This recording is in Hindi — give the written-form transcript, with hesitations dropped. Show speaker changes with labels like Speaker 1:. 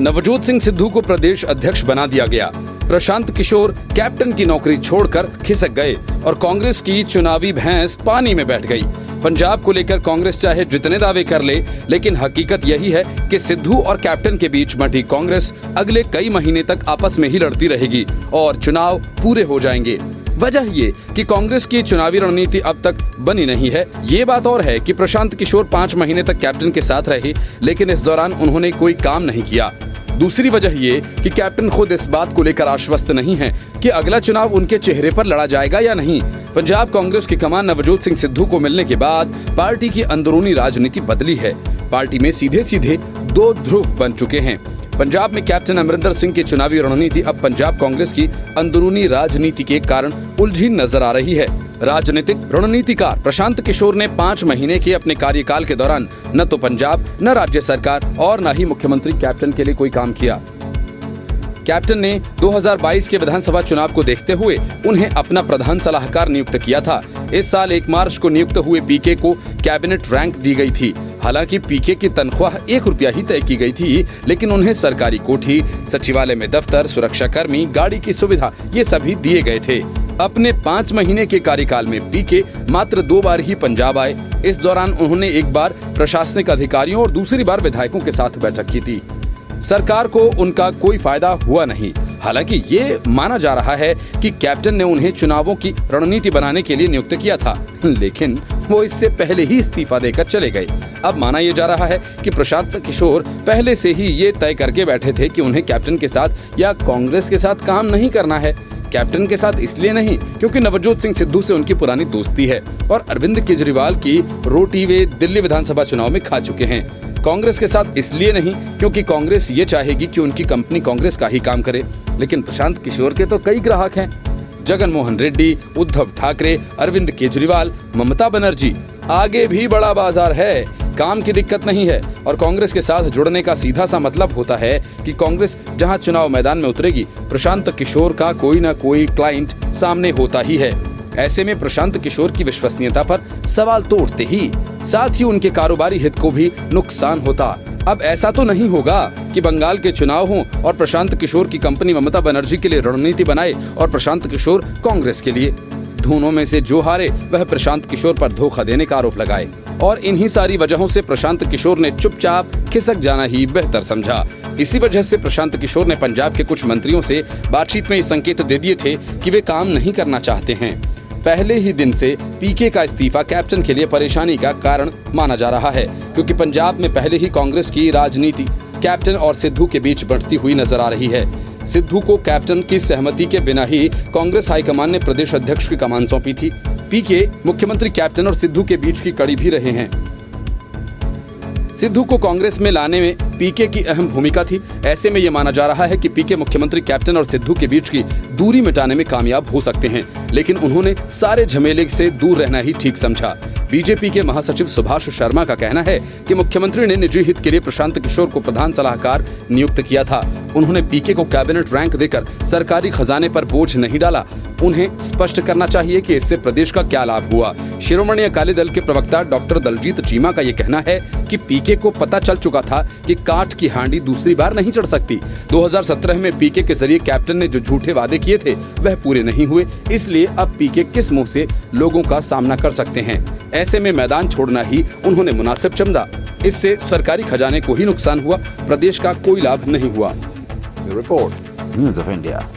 Speaker 1: नवजोत सिंह सिद्धू को प्रदेश अध्यक्ष बना दिया गया। प्रशांत किशोर कैप्टन की नौकरी छोड़कर खिसक गए और कांग्रेस की चुनावी भैंस पानी में बैठ गई। पंजाब को लेकर कांग्रेस चाहे जितने दावे कर ले, लेकिन हकीकत यही है कि सिद्धू और कैप्टन के बीच बंटी कांग्रेस अगले कई महीने तक आपस में ही लड़ती रहेगी और चुनाव पूरे हो जाएंगे। वजह ये कि कांग्रेस की चुनावी रणनीति अब तक बनी नहीं है। ये बात और है कि प्रशांत किशोर 5 महीने तक कैप्टन के साथ रहे, लेकिन इस दौरान उन्होंने कोई काम नहीं किया। दूसरी वजह ये कि कैप्टन खुद इस बात को लेकर आश्वस्त नहीं है कि अगला चुनाव उनके चेहरे पर लड़ा जाएगा या नहीं। पंजाब कांग्रेस की कमान नवजोत सिंह सिद्धू को मिलने के बाद पार्टी की अंदरूनी राजनीति बदली है। पार्टी में सीधे सीधे 2 ध्रुव बन चुके हैं। पंजाब में कैप्टन अमरिंदर सिंह की चुनावी रणनीति अब पंजाब कांग्रेस की अंदरूनी राजनीति के कारण उलझी नजर आ रही है। राजनीतिक रणनीतिकार प्रशांत किशोर ने 5 महीने के अपने कार्यकाल के दौरान न तो पंजाब, न राज्य सरकार और न ही मुख्यमंत्री कैप्टन के लिए कोई काम किया। कैप्टन ने 2022 के विधानसभा चुनाव को देखते हुए उन्हें अपना प्रधान सलाहकार नियुक्त किया था। इस साल 1 मार्च को नियुक्त हुए पीके को कैबिनेट रैंक दी गई थी। हालांकि पीके की तनख्वाह 1 रुपया ही तय की गई थी, लेकिन उन्हें सरकारी कोठी, सचिवालय में दफ्तर, सुरक्षा कर्मी, गाड़ी की सुविधा ये सभी दिए गए थे। अपने 5 महीने के कार्यकाल में पीके मात्र 2 बार ही पंजाब आए। इस दौरान उन्होंने एक बार प्रशासनिक अधिकारियों और दूसरी बार विधायकों के साथ बैठक की थी। सरकार को उनका कोई फायदा हुआ नहीं। हालांकि ये माना जा रहा है कि कैप्टन ने उन्हें चुनावों की रणनीति बनाने के लिए नियुक्त किया था, लेकिन वो इससे पहले ही इस्तीफा देकर चले गए। अब माना यह जा रहा है कि प्रशांत किशोर पहले से ही ये तय करके बैठे थे कि उन्हें कैप्टन के साथ या कांग्रेस के साथ काम नहीं करना है। कैप्टन के साथ इसलिए नहीं क्योंकि नवजोत सिंह सिद्धू से उनकी पुरानी दोस्ती है और अरविंद केजरीवाल की रोटी वे दिल्ली विधानसभा चुनाव में खा चुके हैं। कांग्रेस के साथ इसलिए नहीं क्योंकि कांग्रेस ये चाहेगी कि उनकी कंपनी कांग्रेस का ही काम करे, लेकिन प्रशांत किशोर के तो कई ग्राहक हैं। जगन मोहन रेड्डी, उद्धव ठाकरे, अरविंद केजरीवाल, ममता बनर्जी, आगे भी बड़ा बाजार है। काम की दिक्कत नहीं है और कांग्रेस के साथ जुड़ने का सीधा सा मतलब होता है कि कांग्रेस जहां चुनाव मैदान में उतरेगी, प्रशांत किशोर का कोई न कोई क्लाइंट सामने होता ही है। ऐसे में प्रशांत किशोर की विश्वसनीयता पर सवाल तो उठते ही साथ ही उनके कारोबारी हित को भी नुकसान होता। अब ऐसा तो नहीं होगा कि बंगाल के चुनाव हों और प्रशांत किशोर की कंपनी ममता बनर्जी के लिए रणनीति बनाए और प्रशांत किशोर कांग्रेस के लिए। दोनों में से जो हारे वह प्रशांत किशोर पर धोखा देने का आरोप लगाए और इन्हीं सारी वजहों से प्रशांत किशोर ने चुपचाप खिसक जाना ही बेहतर समझा। इसी वजह से प्रशांत किशोर ने पंजाब के कुछ मंत्रियों से बातचीत में ये संकेत दे दिए थे कि वे काम नहीं करना चाहते हैं। पहले ही दिन से पीके का इस्तीफा कैप्टन के लिए परेशानी का कारण माना जा रहा है, क्योंकि पंजाब में पहले ही कांग्रेस की राजनीति कैप्टन और सिद्धू के बीच बढ़ती हुई नजर आ रही है। सिद्धू को कैप्टन की सहमति के बिना ही कांग्रेस हाईकमान ने प्रदेश अध्यक्ष की कमान सौंपी थी। पीके मुख्यमंत्री कैप्टन और सिद्धू के बीच की कड़ी भी रहे हैं। सिद्धू को कांग्रेस में लाने में पीके की अहम भूमिका थी। ऐसे में ये माना जा रहा है कि पीके मुख्यमंत्री कैप्टन और सिद्धू के बीच की दूरी मिटाने में कामयाब हो सकते हैं, लेकिन उन्होंने सारे झमेले से दूर रहना ही ठीक समझा। बीजेपी के महासचिव सुभाष शर्मा का कहना है कि मुख्यमंत्री ने निजी हित के लिए प्रशांत किशोर को प्रधान सलाहकार नियुक्त किया था। उन्होंने पीके को कैबिनेट रैंक देकर सरकारी खजाने पर बोझ नहीं डाला। उन्हें स्पष्ट करना चाहिए कि इससे प्रदेश का क्या लाभ हुआ। शिरोमणि अकाली दल के प्रवक्ता डॉक्टर दलजीत चीमा का ये कहना है कि पीके को पता चल चुका था कि काठ की हांडी दूसरी बार नहीं चढ़ सकती। 2017 में पीके के जरिए कैप्टन ने जो झूठे वादे किए थे वह पूरे नहीं हुए, इसलिए अब पीके किस मुंह से लोगों का सामना कर सकते हैं। ऐसे में मैदान छोड़ना ही उन्होंने मुनासिब समझा। इससे सरकारी खजाने को ही नुकसान हुआ, प्रदेश का कोई लाभ नहीं हुआ।
Speaker 2: Report news of India.